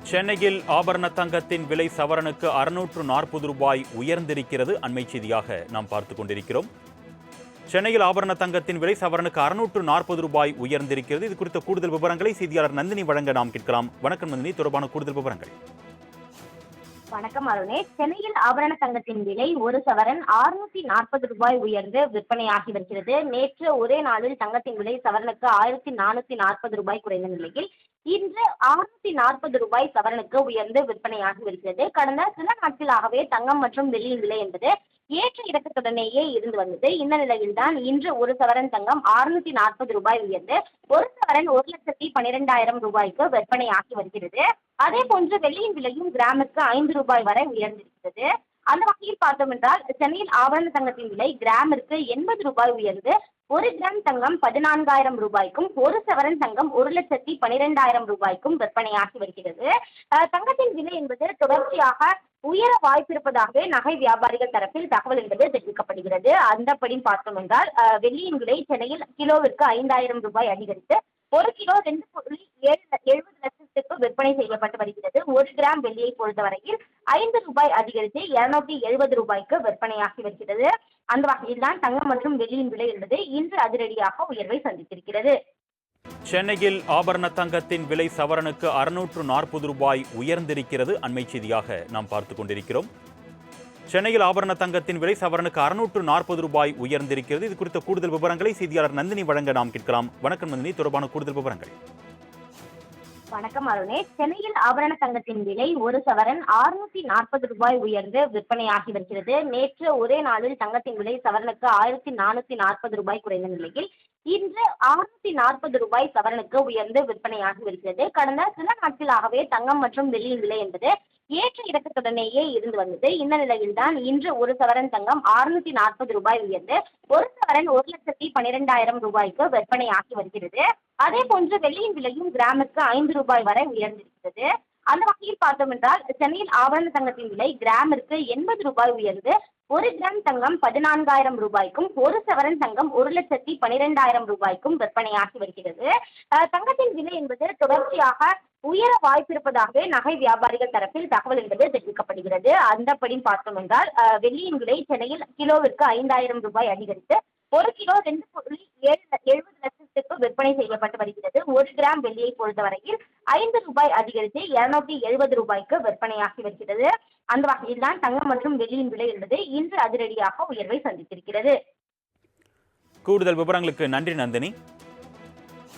சென்னையில் ஆபரண தங்கத்தின் விலை சவரனுக்கு 640 ரூபாய் உயர்ந்திருக்கிறது. அண்மை செய்தியாக நாம் பார்த்துக் கொண்டிருக்கிறோம். சென்னையில் ஆபரண தங்கத்தின் விலை சவரனுக்கு 640 ரூபாய் உயர்ந்திருக்கிறது. இது குறித்த கூடுதல் விவரங்களை செய்தியாளர் நந்தினி வழங்க நாம் கேட்கலாம். வணக்கம் நந்தினி, தொடர்பான கூடுதல் விவரங்கள். வணக்கம் அருணே. சென்னையில் ஆபரண தங்கத்தின் விலை ஒரு சவரன் 640 ரூபாய் உயர்ந்து விற்பனையாகி வருகிறது. நேற்று ஒரே நாளில் தங்கத்தின் விலை சவரனுக்கு 1440 ரூபாய் குறைந்த நிலையில் இன்று 640 ரூபாய் சவரனுக்கு உயர்ந்து விற்பனையாகி வருகிறது. கடந்த சில நாட்களாகவே தங்கம் மற்றும் வெள்ளியின் விலை என்பது ஏற்ற இறக்கத்துடனேயே இருந்து வந்தது. இந்த நிலையில்தான் இன்று ஒரு சவரன் தங்கம் 640 ரூபாய் உயர்ந்து ஒரு சவரன் 1,12,000 ரூபாய்க்கு விற்பனையாகி வருகிறது. அதே போன்று வெள்ளியின் விலையும் கிராமுக்கு 5 ரூபாய் வரை உயர்ந்திருக்கிறது. அந்த வகையில் பார்த்தோம் என்றால் சென்னையில் ஆபரண தங்கத்தின் விலை கிராமிற்கு 80 ரூபாய் உயர்ந்து ஒரு கிராம் தங்கம் 14,000 ரூபாய்க்கும் ஒரு சவரன் தங்கம் 1,12,000 ரூபாய்க்கும் விற்பனையாகி வருகிறது. தங்கத்தின் விலை என்பது தொடர்ச்சியாக உயர வாய்ப்பிருப்பதாகவே நகை வியாபாரிகள் தரப்பில் தகவல் என்பது தெரிவிக்கப்படுகிறது. அந்தபடி பார்த்தோம் என்றால் வெள்ளியின் விலை சென்னையில் கிலோவிற்கு 5,000 ரூபாய் அதிகரித்து ஒரு கிலோ 2.70 லட்சத்துக்கு விற்பனை செய்யப்பட்டு வருகிறது. ஒரு கிராம் வெள்ளியை பொறுத்தவரையில் 5 ரூபாய் அதிகரித்து 270 ரூபாய்க்கு விற்பனையாகி வருகிறது. அந்த வகையில் தான் தங்கம் மற்றும் வெள்ளியின் விலை என்பது இன்று அதிரடியாக உயர்வை சந்தித்திருக்கிறது. சென்னையில் ஆபரண தங்கத்தின் விலை சவரனுக்கு 640 ரூபாய் உயர்ந்திருக்கிறது. அண்மை செய்தியாக நாம் பார்த்துக் கொண்டிருக்கிறோம். சென்னையில் ஆபரண தங்கத்தின் விலை சவரனுக்கு 640 ரூபாய் உயர்ந்திருக்கிறது. இது குறித்த கூடுதல் விவரங்களை செய்தியாளர் நந்தினி வழங்க நாம் கேட்கலாம். வணக்கம் நந்தினி, தொடர்பான கூடுதல் விவரங்கள். வணக்கம் அருணே. சென்னையில் ஆபரண தங்கத்தின் விலை ஒரு சவரன் 640 ரூபாய் உயர்ந்து விற்பனையாகி வருகிறது. நேற்று ஒரே நாளில் தங்கத்தின் விலை சவரனுக்கு 1,440 ரூபாய் குறைந்த நிலையில் இன்று 640 ரூபாய் சவரனுக்கு உயர்ந்து விற்பனையாகி வருகிறது. கடந்த சில நாட்களாகவே தங்கம் மற்றும் வெள்ளியின் விலை என்பது ஏற்ற இறக்கத்துடனேயே இருந்து வந்தது. இந்த நிலையில்தான் இன்று ஒரு சவரன் தங்கம் 640 ரூபாய் உயர்ந்து ஒரு சவரன் 1,12,000 ரூபாய்க்கு விற்பனையாகி வருகிறது. அதே போன்று வெள்ளியின் விலையும் கிராமுக்கு 5 ரூபாய் வரை உயர்ந்திருக்கிறது. அந்த வகையில் பார்த்தோம் என்றால் சென்னையில் ஆபரண தங்கத்தின் விலை கிராமிற்கு 80 ரூபாய் உயர்ந்து ஒரு கிராம் தங்கம் 14,000 ரூபாய்க்கும் ஒரு சவரன் தங்கம் 1,12,000 ரூபாய்க்கும் விற்பனையாகி வருகிறது. தங்கத்தின் விலை என்பது தொடர்ச்சியாக உயர வாய்ப்பிருப்பதாகவே நகை வியாபாரிகள் தரப்பில் தகவல் என்பது தெரிவிக்கப்படுகிறது. அந்தபடி பார்த்தோம் என்றால் வெள்ளியின் விலை சென்னையில் கிலோவிற்கு 5,000 ரூபாய் அதிகரித்து ஒரு கிலோ 2.70 லட்சத்துக்கு விற்பனை செய்யப்பட்டு வருகிறது. ஒரு கிராம் வெள்ளியை பொறுத்தவரையில் 5 ரூபாய் அதிகரித்து 270 ரூபாய்க்கு விற்பனையாகி வருகிறது. அந்த வகையில் தான் தங்கம் மற்றும் வெள்ளியின் விலை என்பது இன்று அதிரடியாக உயர்வை சந்தித்திருக்கிறது. கூடுதல் விவரங்களுக்கு நன்றி நந்தினி.